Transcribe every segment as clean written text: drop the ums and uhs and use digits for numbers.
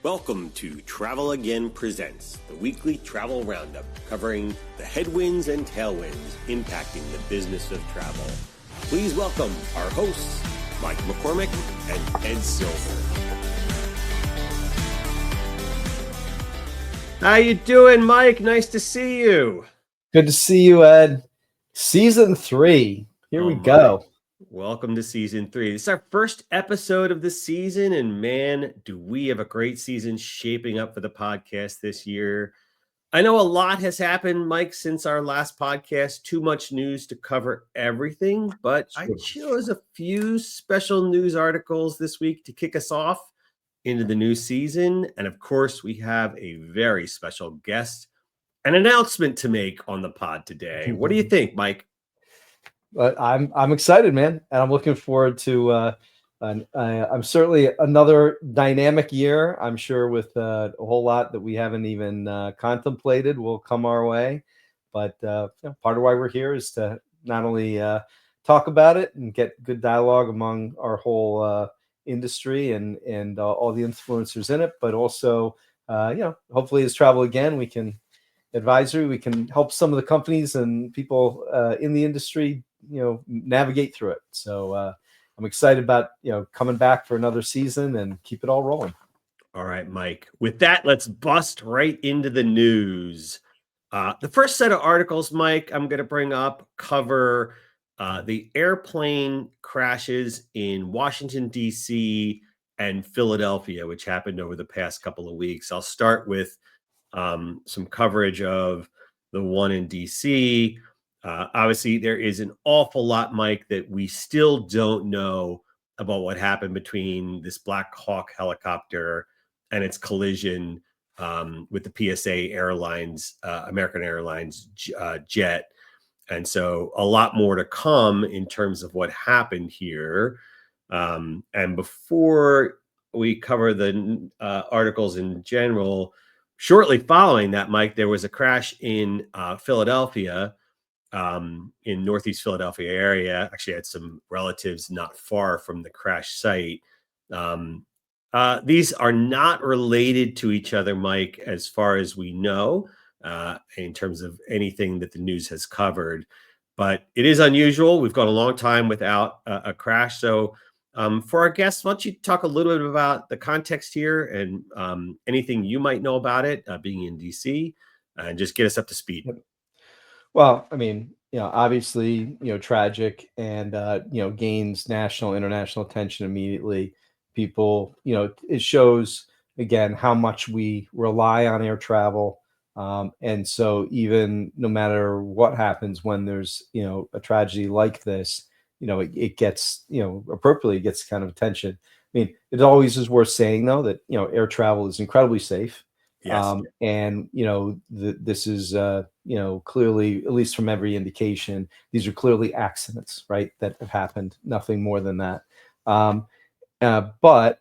Welcome to Travel Again Presents, the weekly travel roundup covering the headwinds and tailwinds impacting the business of travel. Please welcome our hosts, Mike McCormick and Ed Silver. How you doing, Mike? Nice to see you. Good to see you, Ed. Season 3. Here we go. Welcome to season 3. This is our first episode of the season, and man, do we have a great season shaping up for the podcast this year. I know a lot has happened, Mike, since our last podcast. Too much news to cover everything, but I chose a few special news articles this week to kick us off into the new season. And of course, we have a very special guest, an announcement to make on the pod today. What do you think, Mike? I'm excited, man, and I'm looking forward to. I'm certainly another dynamic year. I'm sure with a whole lot that we haven't even contemplated will come our way. But part of why we're here is to not only talk about it and get good dialogue among our whole industry and all the influencers in it, but also hopefully as Travel Again we can help some of the companies and people in the industry navigate through it. So I'm excited about coming back for another season and keep it all rolling. All right, Mike, with that, let's bust right into the news. The first set of articles, Mike, I'm going to bring up cover the airplane crashes in Washington, D.C. and Philadelphia, which happened over the past couple of weeks. I'll start with some coverage of the one in D.C. Obviously, there is an awful lot, Mike, that we still don't know about what happened between this Black Hawk helicopter and its collision with the PSA Airlines, American Airlines jet. And so a lot more to come in terms of what happened here. And before we cover the articles in general, shortly following that, Mike, there was a crash in Philadelphia, in Northeast Philadelphia area. Actually, I had some relatives not far from the crash site. These are not related to each other, Mike, as far as we know, in terms of anything that the news has covered. But it is unusual. We've gone a long time without a crash. So for our guests, why don't you talk a little bit about the context here and anything you might know about it, being in D.C., and just get us up to speed. Well, I mean, obviously, tragic and, gains national, international attention immediately. People, it shows, again, how much we rely on air travel. And so even no matter what happens when there's, a tragedy like this, it gets, appropriately gets kind of attention. I mean, it always is worth saying, though, that, air travel is incredibly safe. Yes. And, this is, clearly, at least from every indication, these are clearly accidents, right, that have happened, nothing more than that. But,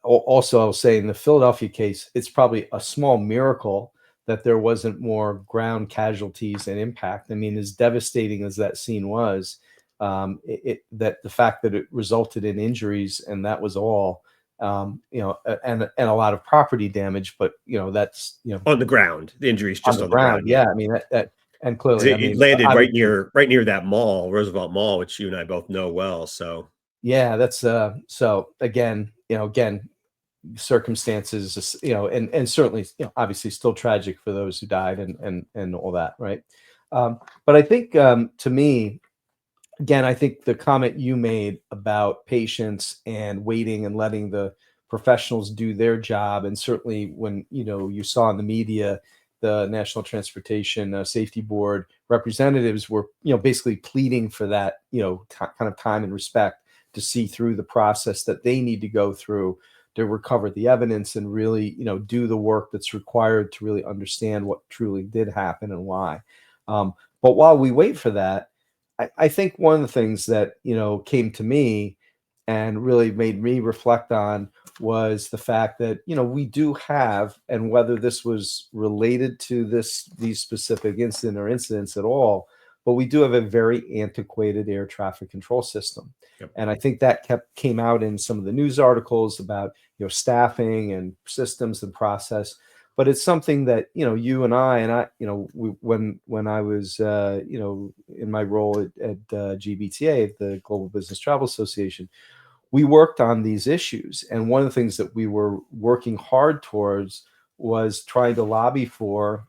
also I'll say in the Philadelphia case, it's probably a small miracle that there wasn't more ground casualties and impact. I mean, as devastating as that scene was, that the fact that it resulted in injuries and that was all, and a lot of property damage, but that's on the ground. The injuries just on the ground. Yeah, I mean that and clearly, it landed right near that mall, Roosevelt Mall, which you and I both know well. So yeah, that's so again, circumstances, and certainly, obviously still tragic for those who died and all that, right? But I think to me, again, I think the comment you made about patience and waiting and letting the professionals do their job, and certainly when you saw in the media the National Transportation Safety Board representatives were basically pleading for that kind of time and respect to see through the process that they need to go through to recover the evidence and really do the work that's required to really understand what truly did happen and why. But while we wait for that, I think one of the things that, came to me and really made me reflect on was the fact that, we do have, and whether this was related to these specific incidents at all, but we do have a very antiquated air traffic control system. Yep. And I think that came out in some of the news articles about, staffing and systems and process. But it's something that, you and I, when I was, in my role at GBTA, the Global Business Travel Association, we worked on these issues. And one of the things that we were working hard towards was trying to lobby for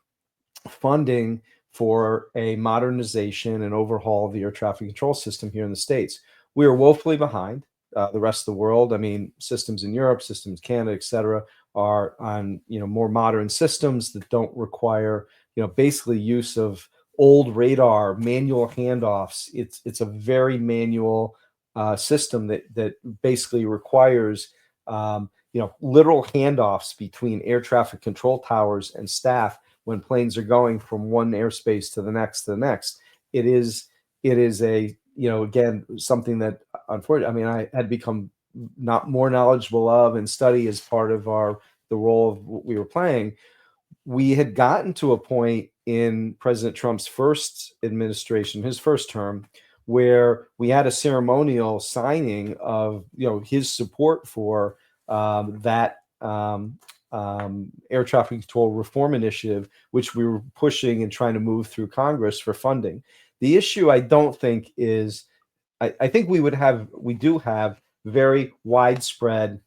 funding for a modernization and overhaul of the air traffic control system here in the States. We are woefully behind the rest of the world. I mean, systems in Europe, systems in Canada, et cetera, are on more modern systems that don't require basically use of old radar, manual handoffs. It's a very manual system that basically requires literal handoffs between air traffic control towers and staff when planes are going from one airspace to the next. It is a again, something that unfortunately, I mean, I had become not more knowledgeable of and study as part of the role of what we were playing. We had gotten to a point in President Trump's first administration, his first term, where we had a ceremonial signing of his support for that air traffic control reform initiative, which we were pushing and trying to move through Congress for funding. The issue, I don't think, is I think we do have very widespread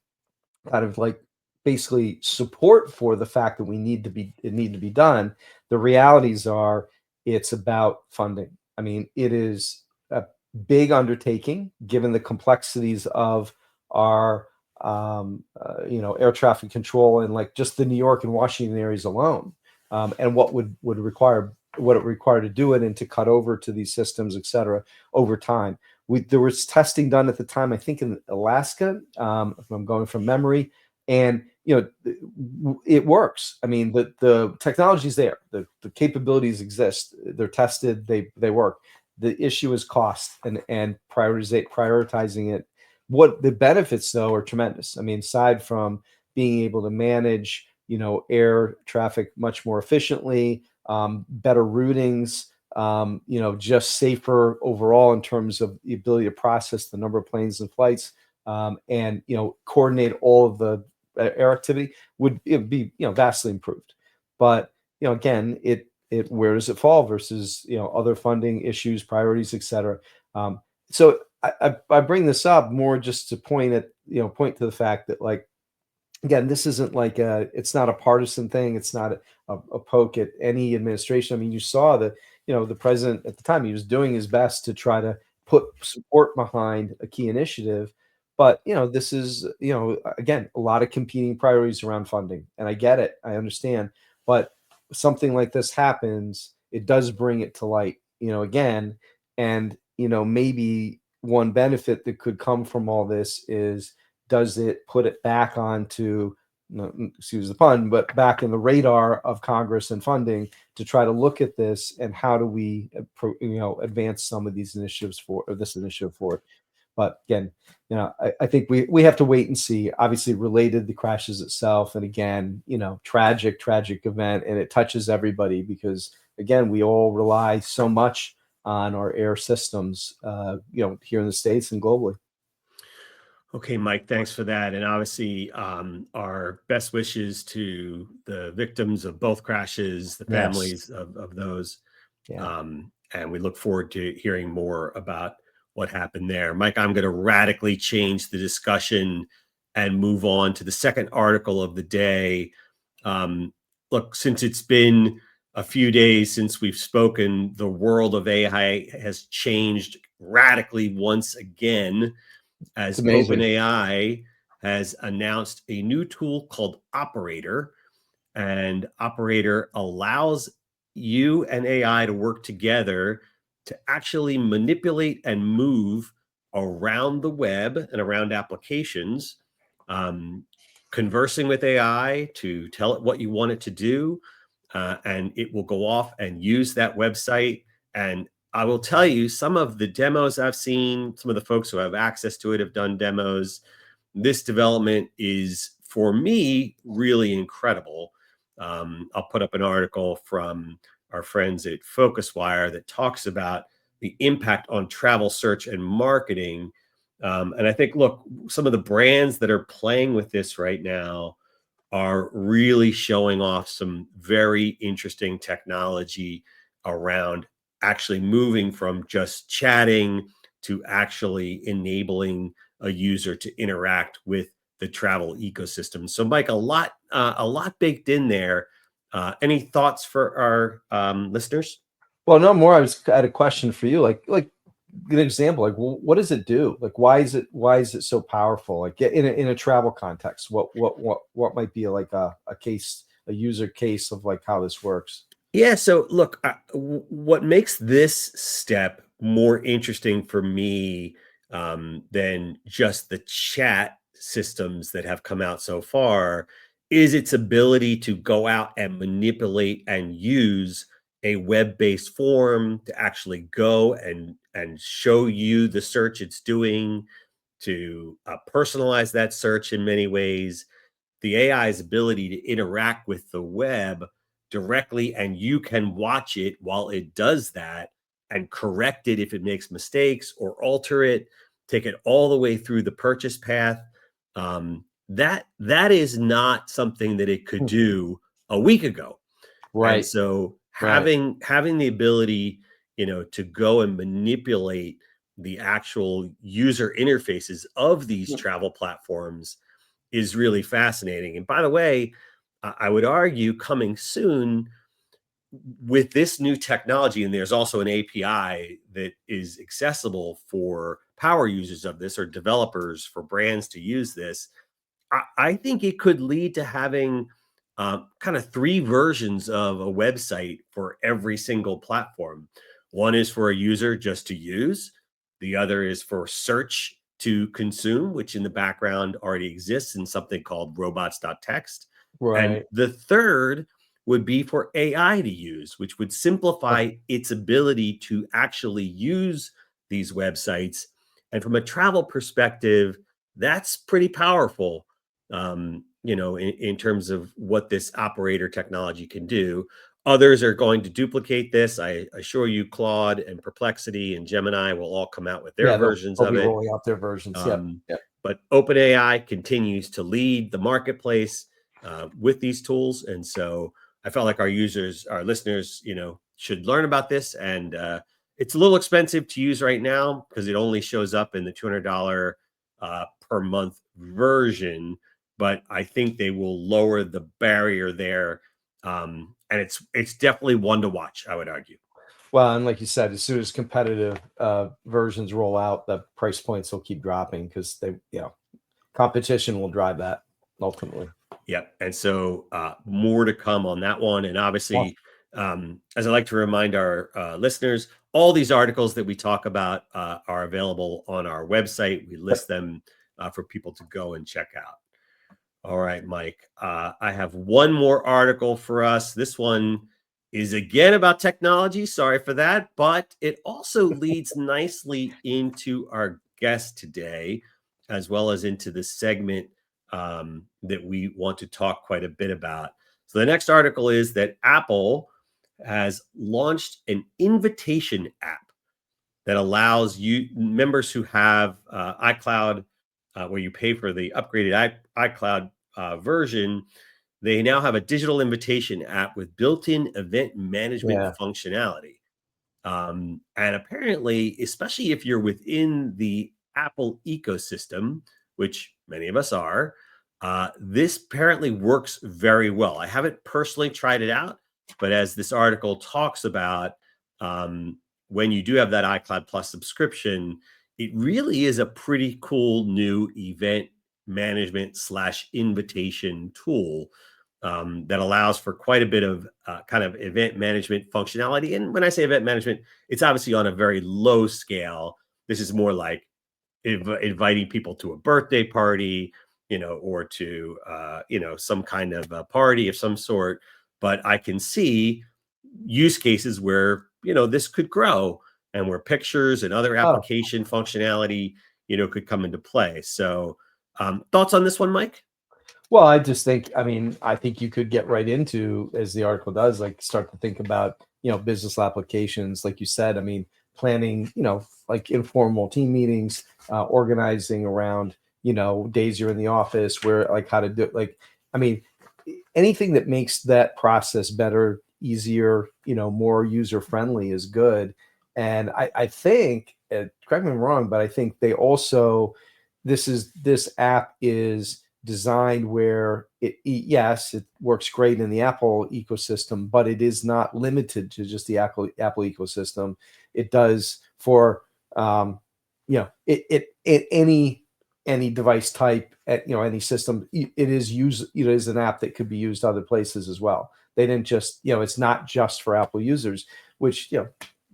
kind of like basically support for the fact that it need to be done. The realities are it's about funding. I mean, it is a big undertaking given the complexities of our air traffic control and like just the New York and Washington areas alone, and what it require to do it and to cut over to these systems, et cetera, over time. There was testing done at the time, I think in Alaska, if I'm going from memory, and it works. I mean, the technology's there, the capabilities exist, they're tested, they work. The issue is cost and prioritizing it. What the benefits though are tremendous. I mean, aside from being able to manage air traffic much more efficiently, better routings, just safer overall in terms of the ability to process the number of planes and flights, and coordinate all of the air activity would be vastly improved. But again, where does it fall versus other funding issues, priorities, et cetera. So I bring this up more just to point to the fact that, like, again, this isn't like it's not a partisan thing. It's not a poke at any administration. I mean, you saw the president at the time, he was doing his best to try to put support behind a key initiative. But, this is, again, a lot of competing priorities around funding. And I get it. I understand. But something like this happens, it does bring it to light, again. And, maybe one benefit that could come from all this is, does it put it back onto, excuse the pun, but back in the radar of Congress and funding to try to look at this and how do we, advance some of these initiatives this initiative forward. But again, I think we have to wait and see. Obviously, related the crashes itself, and again, tragic event, and it touches everybody because again, we all rely so much on our air systems, here in the States and globally. Okay, Mike, thanks for that. And obviously, our best wishes to the victims of both crashes, the families of those. Yeah. And we look forward to hearing more about what happened there. Mike, I'm going to radically change the discussion and move on to the second article of the day. Look, since it's been a few days since we've spoken, the world of AI has changed radically once again, as OpenAI has announced a new tool called Operator. And Operator allows you and AI to work together to actually manipulate and move around the web and around applications, conversing with AI to tell it what you want it to do, and it will go off and use that website. And I will tell you, some of the demos I've seen, some of the folks who have access to it have done demos. This development is, for me, really incredible. I'll put up an article from our friends at FocusWire that talks about the impact on travel search and marketing. And I think, look, some of the brands that are playing with this right now are really showing off some very interesting technology around actually moving from just chatting to actually enabling a user to interact with the travel ecosystem. So, Mike, a lot baked in there. Any thoughts for our listeners? Well, no more. I had a question for you. Like an example. Like, well, what does it do? Like, why is it so powerful? Like, in a travel context, what might be like a case, a user case of like how this works? Yeah. So, look, what makes this step more interesting for me than just the chat systems that have come out so far is its ability to go out and manipulate and use a web-based form to actually go and show you the search it's doing, to personalize that search in many ways, the AI's ability to interact with the web directly, and you can watch it while it does that and correct it if it makes mistakes or alter it, take it all the way through the purchase path. That is not something that it could Hmm. do a week ago. And Right. so Right. having the ability, to go and manipulate the actual user interfaces of these travel platforms is really fascinating. And by the way, I would argue coming soon with this new technology, and there's also an API that is accessible for power users of this or developers for brands to use this. I think it could lead to having kind of three versions of a website for every single platform. One is for a user just to use, the other is for search to consume, which in the background already exists in something called robots.txt. And Right. the third would be for AI to use, which would simplify its ability to actually use these websites. And from a travel perspective, that's pretty powerful, in terms of what this operator technology can do. Others are going to duplicate this. I assure you, Claude and Perplexity and Gemini will all come out with their Yeah, versions they'll of be it. rolling out their versions. Yep. Um, Yep. but OpenAI continues to lead the marketplace with these tools. And so I felt like our users, our listeners, should learn about this. And it's a little expensive to use right now because it only shows up in the $200 per month version. But I think they will lower the barrier there. And it's definitely one to watch, I would argue. Well, and like you said, as soon as competitive versions roll out, the price points will keep dropping because competition will drive that ultimately. Yep. And so more to come on that one. And Awesome. obviously, as I like to remind our listeners, all these articles that we talk about are available on our website. We list them for people to go and check out. All right, Mike. I have one more article for us. This one is again about technology. Sorry for that, but it also leads nicely into our guest today, as well as into the segment that we want to talk quite a bit about. So the next article is that Apple has launched an invitation app that allows you members who have iCloud, where you pay for the upgraded iCloud version. They now have a digital invitation app with built-in event management Yeah. functionality. And apparently, especially if you're within the Apple ecosystem, which many of us are, this apparently works very well. I haven't personally tried it out, but as this article talks about, when you do have that iCloud Plus subscription, it really is a pretty cool new event management slash invitation tool that allows for quite a bit of kind of event management functionality. And when I say event management, it's obviously on a very low scale. This is more like inviting people to a birthday party, or to, some kind of a party of some sort. But I can see use cases where, this could grow and where pictures and other Oh, application functionality, could come into play. So thoughts on this one, Mike? well, I just think, I mean, I think you could get right into, as the article does, like start to think about business applications, like you said. I mean, planning, like informal team meetings, organizing around, days you're in the office, where like how to do it. Like, I mean, anything that makes that process better, easier, more user friendly is good. And I think, correct me if I'm wrong, but I think they also, this app is designed where yes, it works great in the Apple ecosystem, but it is not limited to just the Apple ecosystem. It does for any device type, any system. It is an app that could be used other places as well. They didn't just, it's not just for Apple users, which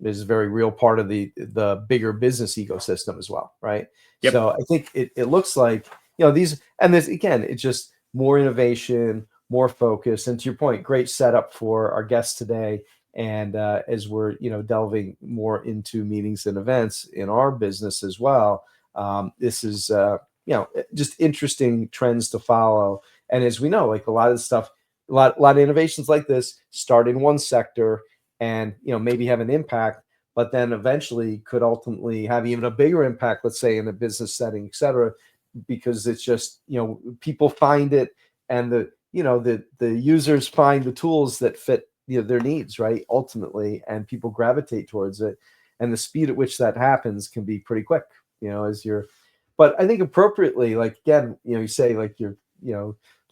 is a very real part of the bigger business ecosystem as well, right? Yep. So I think it looks like, these, and this, again, it's just more innovation, more focus. And to your point, great setup for our guests today. And as we're, delving more into meetings and events in our business as well, this is, just interesting trends to follow. And as we know, like a lot of stuff, a lot of innovations like this start in one sector and, maybe have an impact, but then eventually could ultimately have even a bigger impact, let's say in a business setting, et cetera, because it's just, people find it, and the users find the tools that fit, their needs, right? Ultimately, and people gravitate towards it. And the speed at which that happens can be pretty quick, as you're, but I think appropriately, like, again, you say like you're,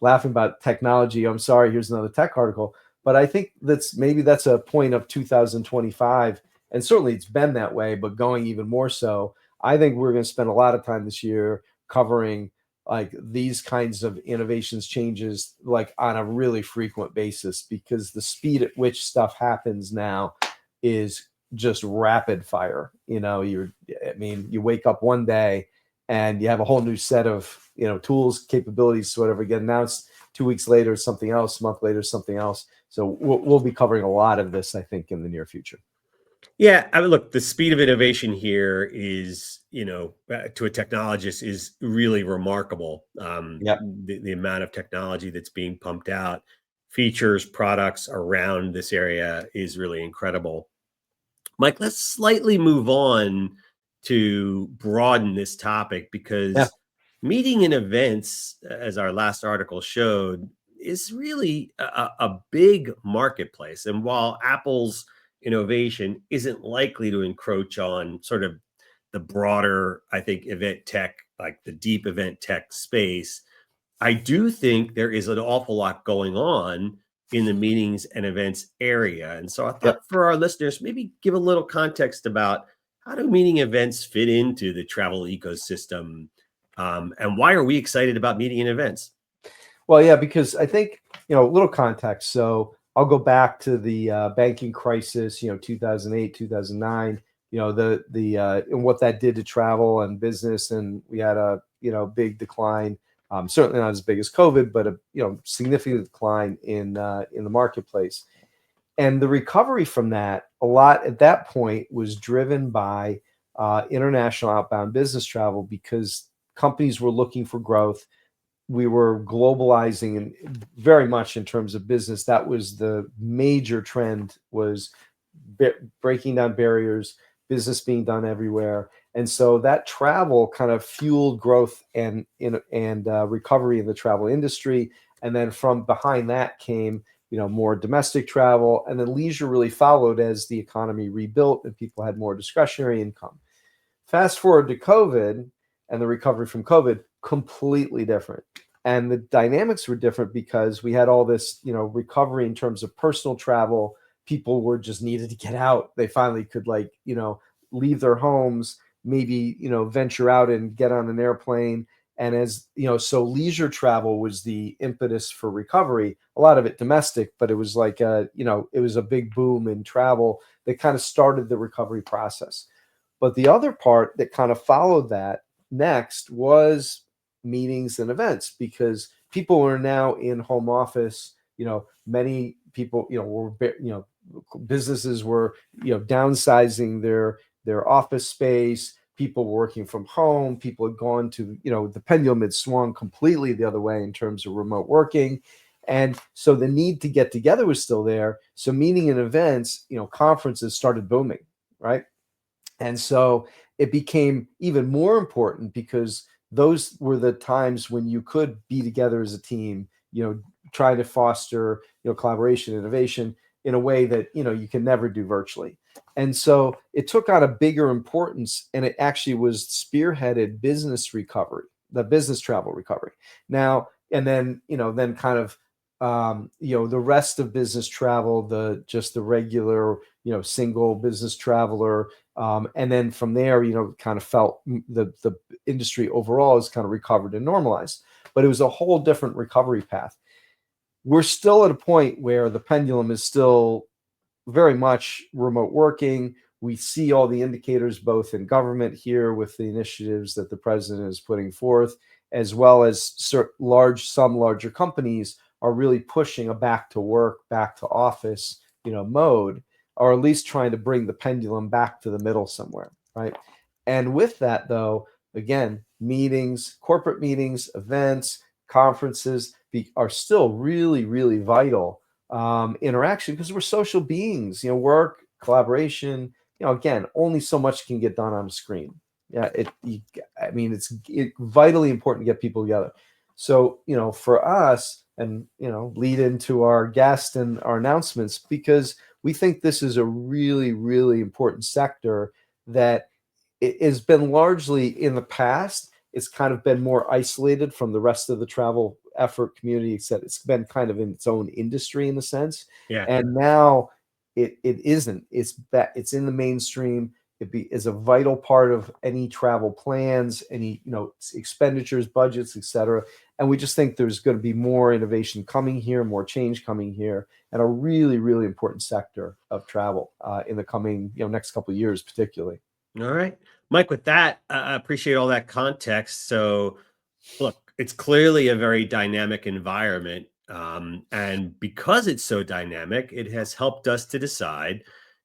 laughing about technology. I'm sorry, here's another tech article. But I think that's a point of 2025. And certainly it's been that way, but going even more so. I think we're going to spend a lot of time this year covering like these kinds of innovations, changes, like on a really frequent basis, because the speed at which stuff happens now is just rapid fire. You wake up one day and you have a whole new set of, tools, capabilities, whatever, get announced 2 weeks later, something else, a month later, something else. So we'll be covering a lot of this, I think, in the near future. Yeah, I mean, look, the speed of innovation here is, to a technologist, is really remarkable. Yep. The amount of technology that's being pumped out, features, products around this area is really incredible. Mike, let's slightly move on to broaden this topic, Yeah. because meeting and events, as our last article showed, is really a big marketplace. And while Apple's innovation isn't likely to encroach on sort of the broader, I think, event tech, like the deep event tech space, I do think there is an awful lot going on in the meetings and events area. And so I thought, Yep. for our listeners, maybe give a little context about how do meeting events fit into the travel ecosystem, and why are we excited about meeting and events? Well, yeah, because I think, a little context. So I'll go back to the banking crisis, 2008, 2009, and what that did to travel and business. And we had a, big decline, certainly not as big as COVID, but a, significant decline in the marketplace. And the recovery from that, a lot at that point, was driven by international outbound business travel, because companies were looking for growth. We were globalizing, and very much in terms of business, that was the major trend, was breaking down barriers, business being done everywhere. And so that travel kind of fueled growth and recovery in the travel industry. And then from behind that came, more domestic travel, and then leisure really followed as the economy rebuilt and people had more discretionary income. Fast forward to COVID and the recovery from COVID, completely different. And the dynamics were different because we had all this, recovery in terms of personal travel. People were just needed to get out. They finally could, like, leave their homes, maybe, venture out and get on an airplane. And as so leisure travel was the impetus for recovery, a lot of it domestic, but it was like it was a big boom in travel that kind of started the recovery process. But the other part that kind of followed that next was meetings and events, because people were now in home office. Many people, businesses were, downsizing their office space. People were working from home. People had gone to, the pendulum had swung completely the other way in terms of remote working. And so the need to get together was still there. So meeting and events, conferences started booming, right? And so it became even more important because those were the times when you could be together as a team, try to foster, collaboration, innovation in a way that, you can never do virtually. And so it took on a bigger importance, and it actually was spearheaded business recovery, the business travel recovery. Now, and then kind of, the rest of business travel, just the regular, single business traveler, and then from there, kind of felt the industry overall has kind of recovered and normalized, but it was a whole different recovery path. We're still at a point where the pendulum is still very much remote working. We see all the indicators, both in government here with the initiatives that the president is putting forth, as well as some larger companies are really pushing a back to work, back to office, mode, or at least trying to bring the pendulum back to the middle somewhere, right? And with that, though, again, meetings, corporate meetings, events, conferences are still really, really vital interaction, because we're social beings. Work, collaboration, again, only so much can get done on a screen. Yeah, it's vitally important to get people together. So, for us, and lead into our guest and our announcements, because we think this is a really, really important sector that it has been largely in the past. It's kind of been more isolated from the rest of the travel effort community, except it's been kind of in its own industry in a sense. Yeah. And now it isn't. It's in the mainstream. Is a vital part of any travel plans, any expenditures, budgets, etc. And we just think there's going to be more innovation coming here, more change coming here, and a really, really important sector of travel in the coming next couple of years, particularly. All right, Mike, with that, I appreciate all that context. So look, it's clearly a very dynamic environment. And because it's so dynamic, it has helped us to decide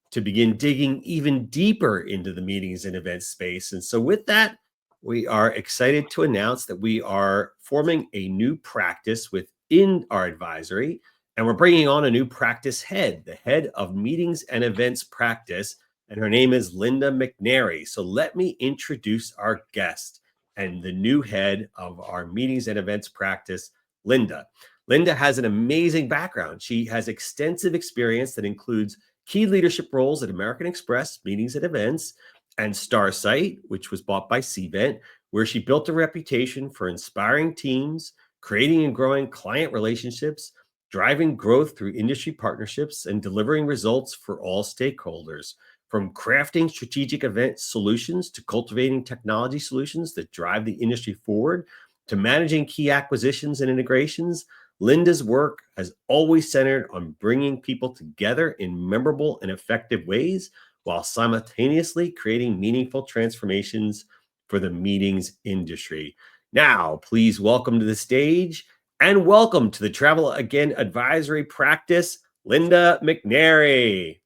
to begin digging even deeper into the meetings and events space. And so with that, we are excited to announce that we are forming a new practice within our advisory, and we're bringing on a new practice head, the head of meetings and events practice, and her name is Linda McNairy. So let me introduce our guest and the new head of our meetings and events practice, Linda. Linda has an amazing background. She has extensive experience that includes key leadership roles at American Express, meetings and events, and Starsight, which was bought by Cvent, where she built a reputation for inspiring teams, creating and growing client relationships, driving growth through industry partnerships, and delivering results for all stakeholders. From crafting strategic event solutions to cultivating technology solutions that drive the industry forward, to managing key acquisitions and integrations, Linda's work has always centered on bringing people together in memorable and effective ways while simultaneously creating meaningful transformations for the meetings industry. Now, please welcome to the stage and welcome to the Travel Again Advisory Practice, Linda McNairy.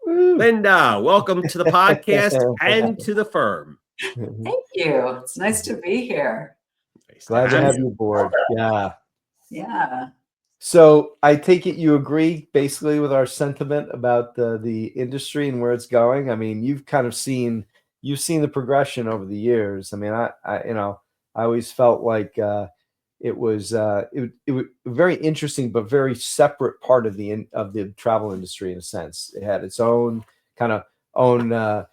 Woo. Linda, welcome to the podcast and to the firm. Thank you. It's nice to be here. Nice Glad to have have you. you aboard. Yeah. Yeah. So I take it you agree basically with our sentiment about the industry and where it's going. I mean, you've seen the progression over the years. I mean, I always felt like it was very interesting, but very separate part of the travel industry in a sense. It had its own kind of own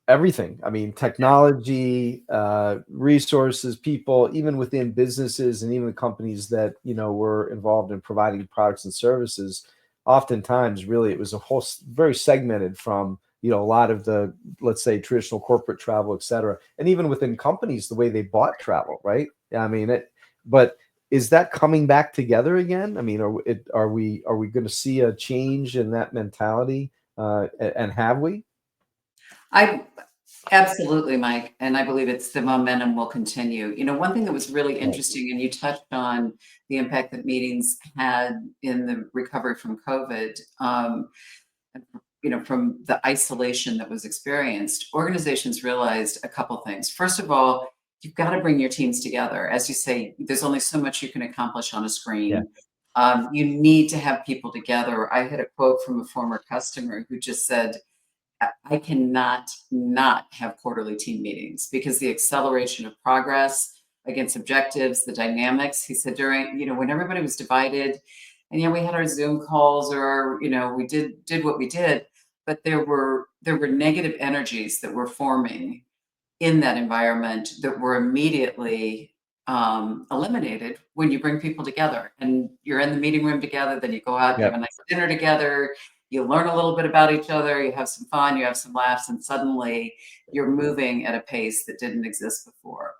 everything. I mean, technology, resources, people, even within businesses and even companies that, were involved in providing products and services. Oftentimes, really, it was a whole very segmented from, a lot of the, let's say, traditional corporate travel, et cetera. And even within companies, the way they bought travel, right? I mean, but is that coming back together again? I mean, are we going to see a change in that mentality? And have we? I absolutely, Mike. And I believe it's the momentum will continue. One thing that was really interesting, and you touched on the impact that meetings had in the recovery from COVID, from the isolation that was experienced, organizations realized a couple things. First of all, you've got to bring your teams together. As you say, there's only so much you can accomplish on a screen. Yeah. You need to have people together. I had a quote from a former customer who just said, I cannot not have quarterly team meetings because the acceleration of progress against objectives, the dynamics, he said during, when everybody was divided and we had our Zoom calls or, we did what we did, but there were negative energies that were forming in that environment that were immediately eliminated when you bring people together and you're in the meeting room together, then you go out, you have a nice dinner together, you learn a little bit about each other, you have some fun, you have some laughs, and suddenly you're moving at a pace that didn't exist before.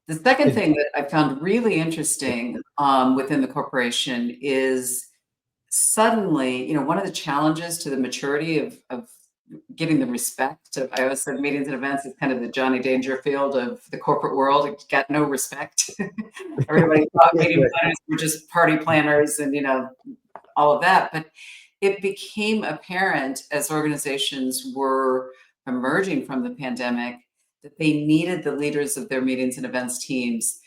The second thing that I found really interesting within the corporation is suddenly, one of the challenges to the maturity of getting the respect of, I always said meetings and events is kind of the Johnny Dangerfield of the corporate world. It got no respect. Everybody thought meeting planners were just party planners and, all of that. But it became apparent as organizations were emerging from the pandemic that they needed the leaders of their meetings and events teams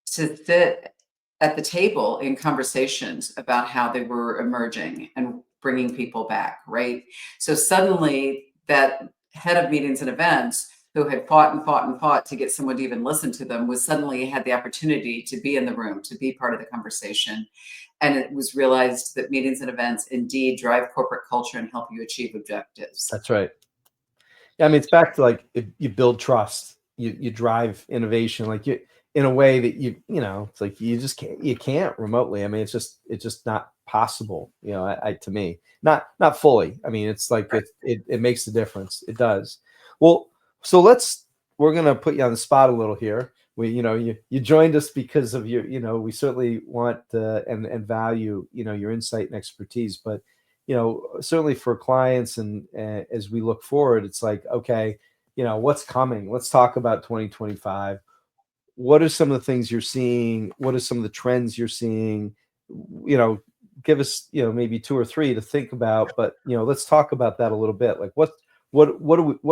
to sit at the table in conversations about how they were emerging and bringing people back, right? So suddenly that head of meetings and events who had fought and fought and fought to get someone to even listen to them was suddenly had the opportunity to be in the room, to be part of the conversation. And it was realized that meetings and events indeed drive corporate culture and help you achieve objectives. That's right. Yeah, I mean, it's back to like if you build trust, you drive innovation, like you in a way that it's like you can't remotely. I mean, it's just not possible. To me, not fully. I mean, it's like it makes a difference. It does. Well, so we're gonna put you on the spot a little here. You joined us because of your, we certainly want and value, your insight and expertise, but certainly for clients and as we look forward, it's like, okay, what's coming? Let's talk about 2025. What are some of the things you're seeing? What are some of the trends you're seeing? Give us, maybe two or three to think about, but let's talk about that a little bit. Like what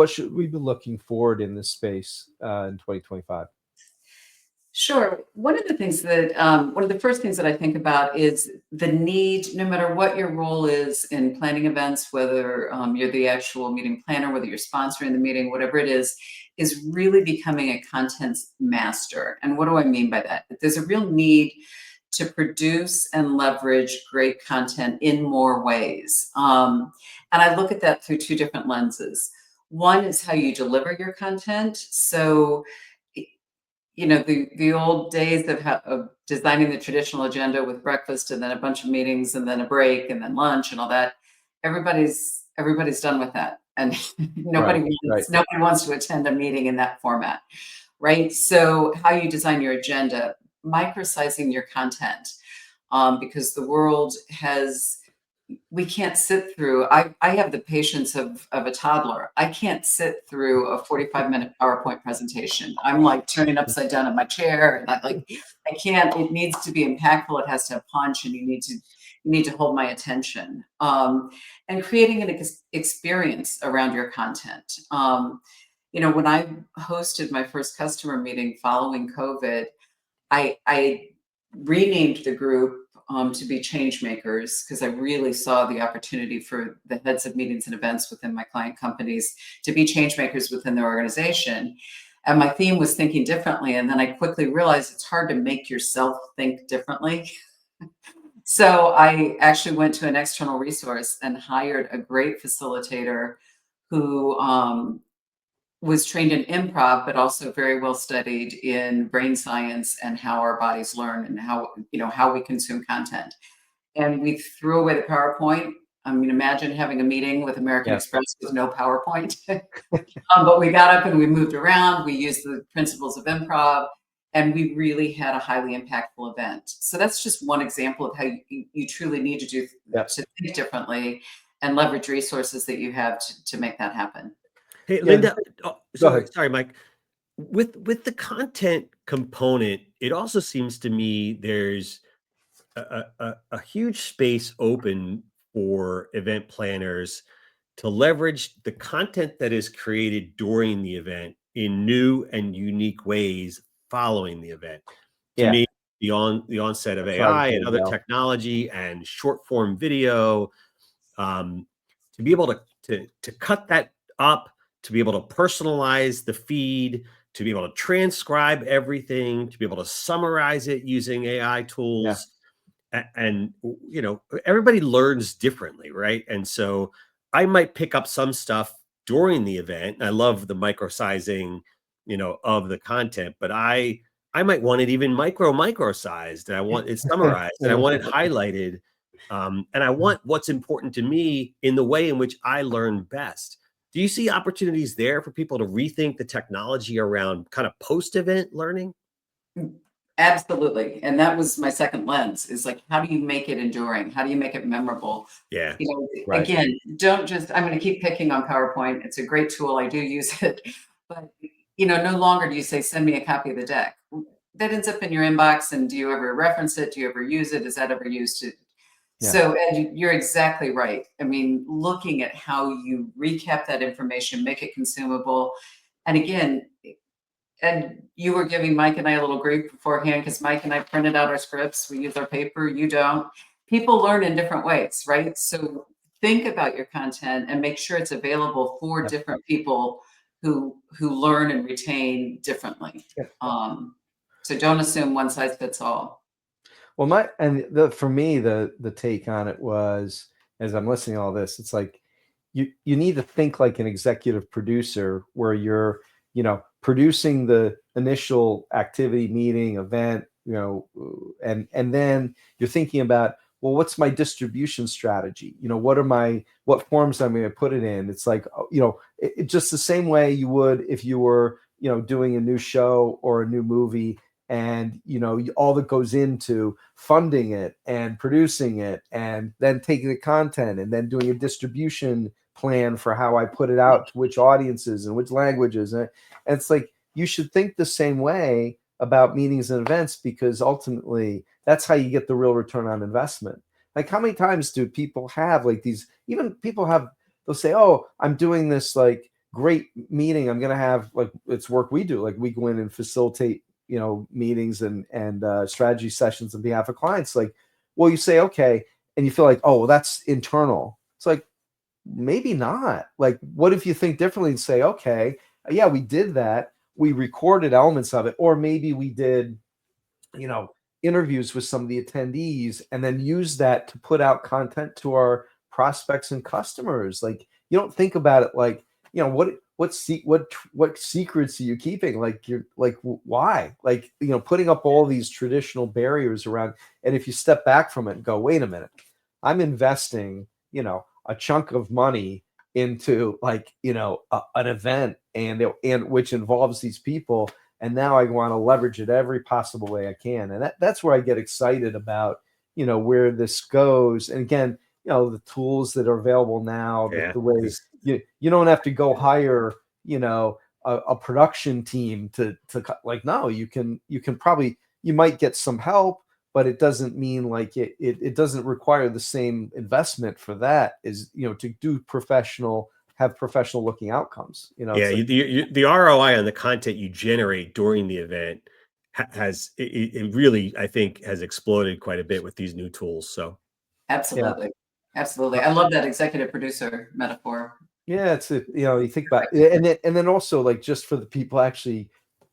should we be looking forward in this space in 2025? Sure. One of the first things that I think about is the need, no matter what your role is in planning events, whether you're the actual meeting planner, whether you're sponsoring the meeting, whatever it is really becoming a content master. And what do I mean by that? There's a real need to produce and leverage great content in more ways. And I look at that through two different lenses. One is how you deliver your content. So the old days of designing the traditional agenda with breakfast and then a bunch of meetings and then a break and then lunch and all that. Everybody's done with that, and nobody wants to attend a meeting in that format, right? So how you design your agenda, microsizing your content, because the world we can't sit through, I have the patience of a toddler. I can't sit through a 45-minute PowerPoint presentation. I'm like turning upside down in my chair. And I can't, it needs to be impactful. It has to have punch and you need to hold my attention. And creating an experience around your content. When I hosted my first customer meeting following COVID, I renamed the group to be change makers because I really saw the opportunity for the heads of meetings and events within my client companies to be change makers within their organization. And my theme was thinking differently. And then I quickly realized it's hard to make yourself think differently. So I actually went to an external resource and hired a great facilitator who was trained in improv, but also very well studied in brain science and how our bodies learn and how we consume content. And we threw away the PowerPoint. I mean, imagine having a meeting with American Express with no PowerPoint. But we got up and we moved around. We used the principles of improv, and we really had a highly impactful event. So that's just one example of how you truly need to think differently and leverage resources that you have to make that happen. Hey, Linda, sorry, Mike. With the content component, it also seems to me there's a huge space open for event planners to leverage the content that is created during the event in new and unique ways following the event. To Yeah. me, the onset of That's where I was AI and gonna other go. technology and short form video, um, to be able to cut that up, to be able to personalize the feed, to be able to transcribe everything, to be able to summarize it using AI Yeah. tools. And everybody learns differently, right? And so I might pick up some stuff during the event. I love the microsizing, of the content, but I might want it even micro sized, and I want it summarized, and I want it highlighted, and I want what's important to me in the way in which I learn best. Do you see opportunities there for people to rethink the technology around kind of post-event learning? Absolutely. And that was my second lens, is like, how do you make it enduring? How do you make it memorable? Yeah. Right. Again, don't just, I'm going to keep picking on PowerPoint. It's a great tool. I do use it. But, no longer do you say, send me a copy of the deck. That ends up in your inbox. And do you ever reference it? Do you ever use it? Is that ever used to? Yeah. So, Ed, you're exactly right. I mean, looking at how you recap that information, make it consumable. And again, and you were giving Mike and I a little grief beforehand because Mike and I printed out our scripts. We use our paper, you don't. People learn in different ways, right? So think about your content and make sure it's available for Yep. different people who learn and retain differently. Yep. So don't assume one size fits all. Well, for me, the take on it was, as I'm listening to all this, it's like you need to think like an executive producer, where you're, producing the initial activity, meeting, event, and then you're thinking about, well, what's my distribution strategy? What forms I'm going to put it in? It's like, just the same way you would if you were, doing a new show or a new movie, and all that goes into funding it and producing it, and then taking the content and then doing a distribution plan for how I put it out to which audiences and which languages. And it's like, you should think the same way about meetings and events, because ultimately that's how you get the real return on investment. Like, how many times do people have like these, even people have, they'll say, oh, I'm doing this like great meeting. I'm going to have, like, it's work we do. Like, we go in and facilitate, meetings and strategy sessions on behalf of clients. Like, well, you say, okay. And you feel like, oh, well, that's internal. It's like, maybe not. Like, what if you think differently and say, okay, yeah, we did that. We recorded elements of it, or maybe we did, you know, interviews with some of the attendees, and then use that to put out content to our prospects and customers. Like, you don't think about it like, what secrets are you keeping? Like, you're like, why? Like, putting up all these traditional barriers around. And if you step back from it and go, wait a minute, I'm investing, a chunk of money into, like, an event, and which involves these people, and now I want to leverage it every possible way I can. And that's where I get excited about, where this goes. And again, the tools that are available now, Yeah. the way you don't have to go hire, a production team to like, no, you might get some help, but it doesn't mean like it doesn't require the same investment for that, as, to have professional looking outcomes. Yeah, It's like, the ROI on the content you generate during the event has it really, I think, has exploded quite a bit with these new tools. So yeah. Absolutely. Absolutely. I love that executive producer metaphor. Yeah, you think about and then also, like, just for the people actually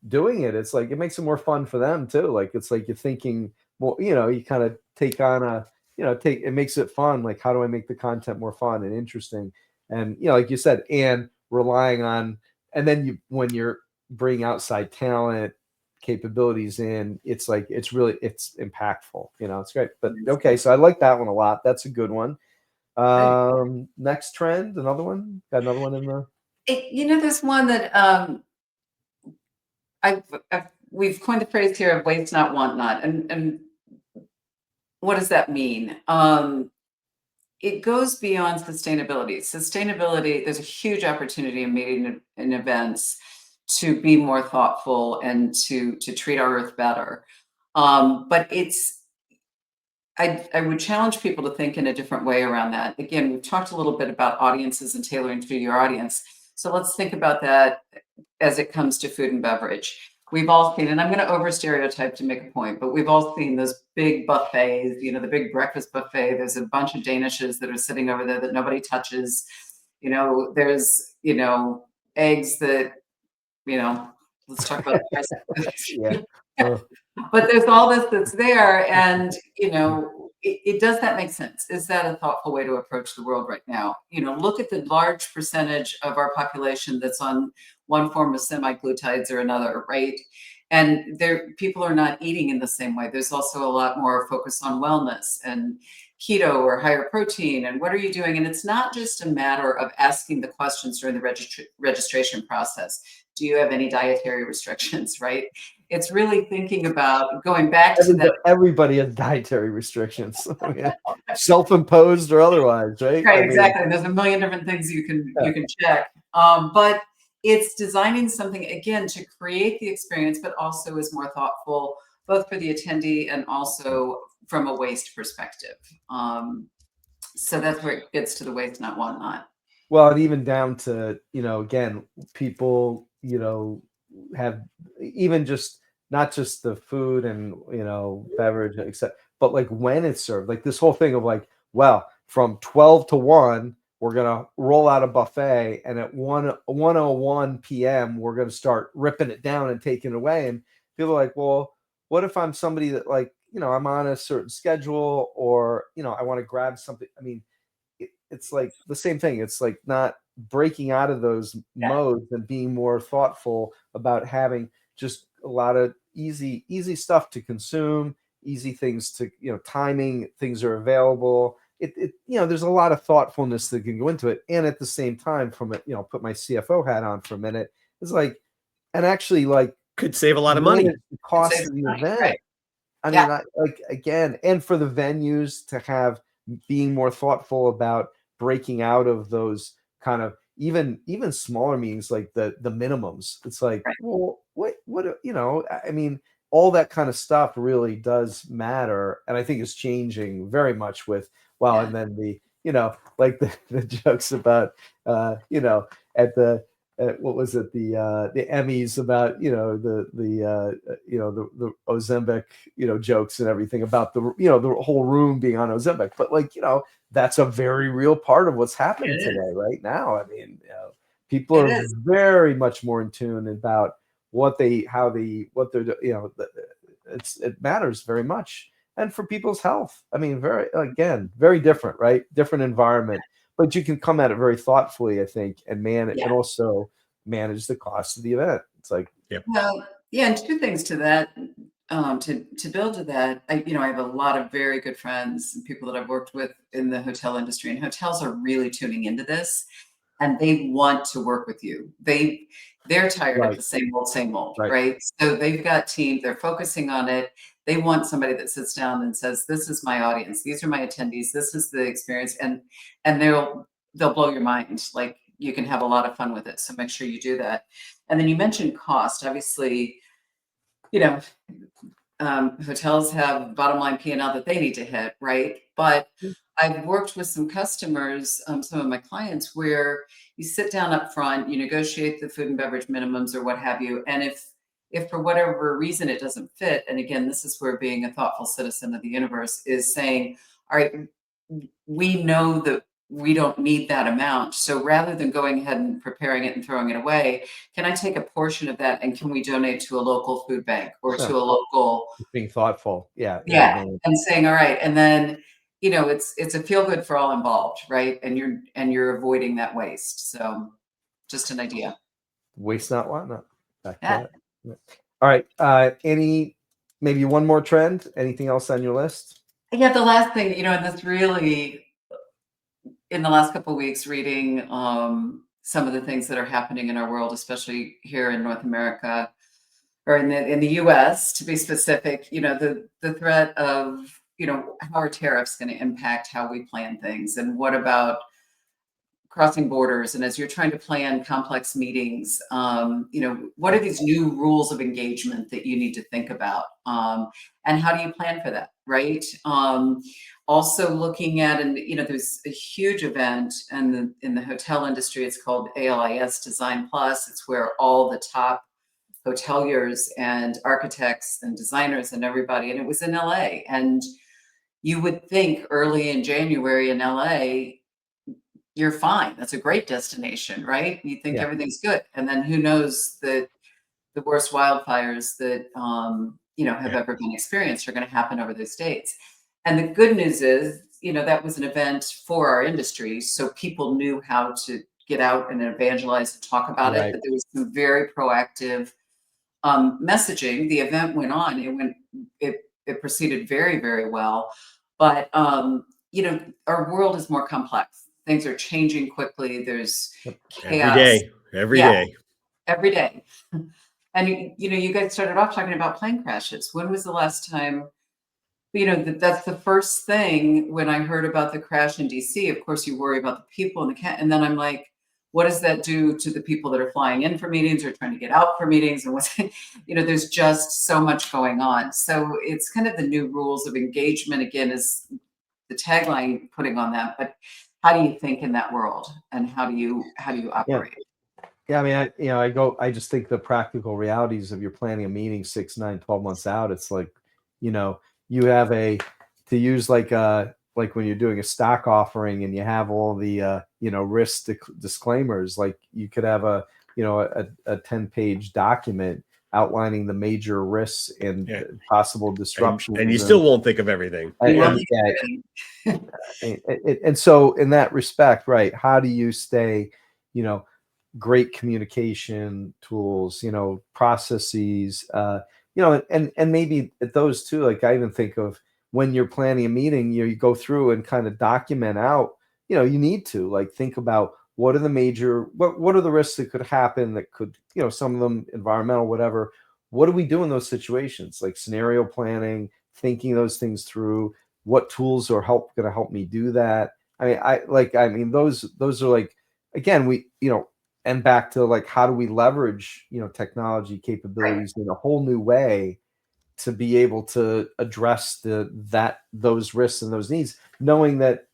doing it, it's like it makes it more fun for them too. Like, it's like you're thinking more, you kind of take on it makes it fun. Like, how do I make the content more fun and interesting? And, like you said, and relying on, and then when you're bringing outside talent capabilities in, it's like, it's impactful. It's great. But okay, so I like that one a lot. That's a good one. Right. Next trend, another one. Got another one in the There's one that we've coined the phrase here of waste not, want not. And what does that mean? It goes beyond sustainability. Sustainability, there's a huge opportunity in meeting and events to be more thoughtful and to treat our earth better. But I would challenge people to think in a different way around that. Again, we've talked a little bit about audiences and tailoring to your audience. So let's think about that as it comes to food and beverage. We've all seen, and I'm going to over stereotype to make a point, but we've all seen those big buffets, the big breakfast buffet. There's a bunch of Danishes that are sitting over there that nobody touches. There's, eggs that, let's talk about the price of Yeah. eggs. But there's all this that's there. And, does that make sense? Is that a thoughtful way to approach the world right now? Look at the large percentage of our population that's on one form of semi-glutides or another, right? And people are not eating in the same way. There's also a lot more focus on wellness and keto or higher protein. And what are you doing? And it's not just a matter of asking the questions during the registration process. Do you have any dietary restrictions, right? It's really thinking about going back to that. Everybody has dietary restrictions, self-imposed or otherwise, right? Right, exactly. There's a million different things you can check. But it's designing something, again, to create the experience, but also is more thoughtful, both for the attendee and also from a waste perspective. So that's where it gets to the waste, not want not. Well, and even down to, again, people, have even just not just the food and, beverage, except, but like when it's served, like this whole thing of like, well, from 12 to 1, we're going to roll out a buffet. And at 1:01 p.m., we're going to start ripping it down and taking it away. And people are like, well, what if I'm somebody that like, I'm on a certain schedule or, I want to grab something. I mean, it's like the same thing. It's like not breaking out of those modes and being more thoughtful about having just a lot of easy stuff to consume, easy things to, timing, things are available. There's a lot of thoughtfulness that can go into it. And at the same time, from it, put my CFO hat on for a minute, it's like, and actually like could save a lot of money. The cost of the event. Right. I mean, like again, and for the venues to have being more thoughtful about breaking out of those kind of even smaller meetings, like the minimums. It's like, well, what, I mean, all that kind of stuff really does matter. And I think it's changing very much with, and then the, like the jokes about, at the, what was it, the Emmys about, the Ozempic, jokes and everything about the, the whole room being on Ozempic. But like, that's a very real part of what's happening today, right now. I mean, people are very much more in tune about what they're, it matters very much. And for people's health, I mean, very different, right? Different environment, but you can come at it very thoughtfully, I think, and and also manage the cost of the event. It's like, well, and two things to that. To build to that, I have a lot of very good friends and people that I've worked with in the hotel industry, and hotels are really tuning into this, and they want to work with you. They're tired of the same old, right? So they've got teams, they're focusing on it. They want somebody that sits down and says, this is my audience, these are my attendees, this is the experience, and they'll blow your mind. Like, you can have a lot of fun with it. So make sure you do that. And then you mentioned cost. Obviously, hotels have bottom line P&L that they need to hit, right? But I've worked with some customers, some of my clients, where you sit down up front, you negotiate the food and beverage minimums or what have you. And if for whatever reason it doesn't fit, and again, this is where being a thoughtful citizen of the universe is saying, all right, we know that we don't need that amount. So rather than going ahead and preparing it and throwing it away, can I take a portion of that and can we donate to a local food bank or to a local? Being thoughtful. Yeah. And saying, all right. And then, it's a feel good for all involved, right? And you're avoiding that waste. So just an idea. Waste not, want not. Back to that. All right. Maybe one more trend? Anything else on your list? Yeah, the last thing, and this really, in the last couple of weeks, reading some of the things that are happening in our world, especially here in North America, or in the U.S. to be specific, the threat of, how are tariffs going to impact how we plan things, and what about crossing borders? And as you're trying to plan complex meetings, what are these new rules of engagement that you need to think about? And how do you plan for that, right? Also looking at, and there's a huge event in the hotel industry. It's called ALIS Design Plus. It's where all the top hoteliers and architects and designers and everybody, and it was in LA. And you would think early in January in LA, you're fine. That's a great destination, right? You think everything's good. And then who knows that the worst wildfires that have ever been experienced are going to happen over those dates. And the good news is, that was an event for our industry, so people knew how to get out and evangelize and talk about it. But there was some very proactive messaging. The event went on. It proceeded very, very well. But our world is more complex. Things are changing quickly. There's chaos every day. Every day. And you guys started off talking about plane crashes. When was the last time? That's the first thing when I heard about the crash in DC. Of course, you worry about the people and then I'm like, what does that do to the people that are flying in for meetings or trying to get out for meetings? And there's just so much going on. So it's kind of the new rules of engagement. Again, is the tagline putting on that. But how do you think in that world, and how do you operate? Yeah, I mean, I just think the practical realities of you're planning a meeting 6, 9, 12 months out. It's like, you have to use like when you're doing a stock offering and you have all the, risk disclaimers, like you could have a 10-page document outlining the major risks and possible disruptions. And you still won't think of everything. And so in that respect, right, how do you stay, great communication tools, processes, and maybe at those too, like I even think of when you're planning a meeting, you go through and kind of document out, you need to like think about what are the major, what are the risks that could happen that could, some of them environmental, whatever. What do we do in those situations? Like scenario planning, thinking those things through. What tools are going to help me do that? Those are like, again, and back to like, how do we leverage, technology capabilities in a whole new way to be able to address those risks and those needs, knowing that,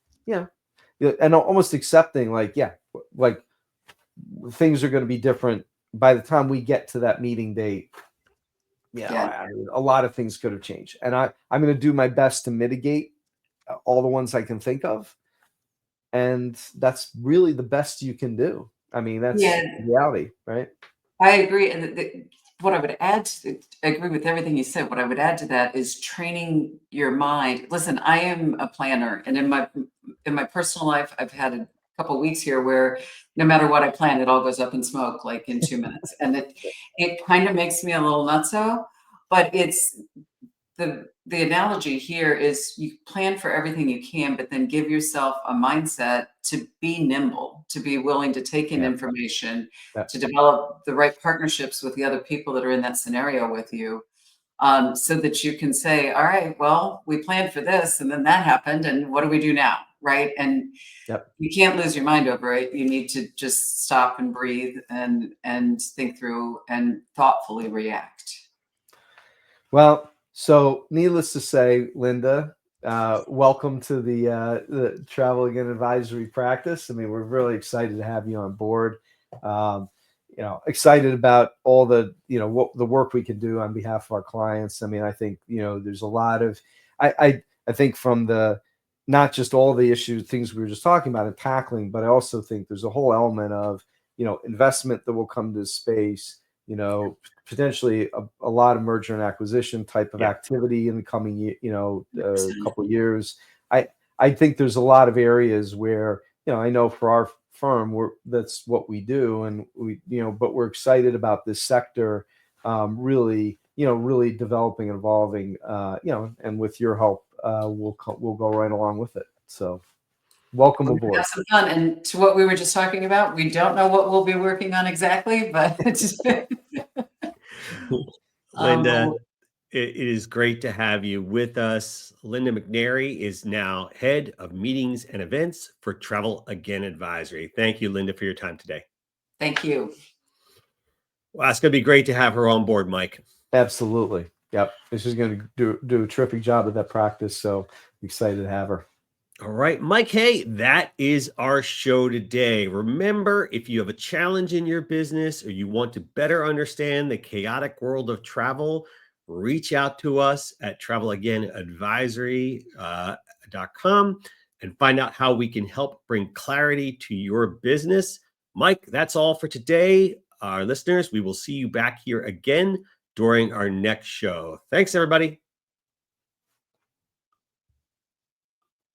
and almost accepting like things are going to be different by the time we get to that meeting date. I mean, a lot of things could have changed, and I'm going to do my best to mitigate all the ones I can think of, and that's really the best you can do. I mean, that's reality, right? I agree. And what I would add I agree with everything you said. What I would add to that is training your mind. Listen, I am a planner, and in my personal life, I've had a couple of weeks here where no matter what I plan, it all goes up in smoke like in 2 minutes. And it kind of makes me a little nutso, but it's the analogy here is you plan for everything you can, but then give yourself a mindset to be nimble, to be willing to take in information, to develop the right partnerships with the other people that are in that scenario with you, so that you can say, all right, well, we planned for this and then that happened, and what do we do now, right? And you can't lose your mind over it. You need to just stop and breathe and think through and thoughtfully react. Well, so needless to say, Linda, welcome to the Travel Again Advisory practice. I mean, we're really excited to have you on board. Excited about all the, what the work we can do on behalf of our clients. I mean, I think, there's a lot of, I think from the, not just all the issues, things we were just talking about and tackling, but I also think there's a whole element of, investment that will come to space, potentially a lot of merger and acquisition type of activity in the coming, couple of years. I think there's a lot of areas where, I know for our firm, that's what we do, and we, but we're excited about this sector, really developing and evolving, and with your help, we'll go right along with it. So welcome aboard. Have some fun. And to what we were just talking about, we don't know what we'll be working on exactly, but Linda, it is great to have you with us. Linda McNairy is now head of meetings and events for Travel Again Advisory. Thank you, Linda, for your time today. Thank you. Well, it's going to be great to have her on board, Mike. Absolutely. Yep. She's going to do a terrific job of that practice. So excited to have her. All right, Mike, hey, that is our show today. Remember, if you have a challenge in your business or you want to better understand the chaotic world of travel, reach out to us at travelagainadvisory.com and find out how we can help bring clarity to your business. Mike, that's all for today. Our listeners, we will see you back here again during our next show. Thanks, everybody.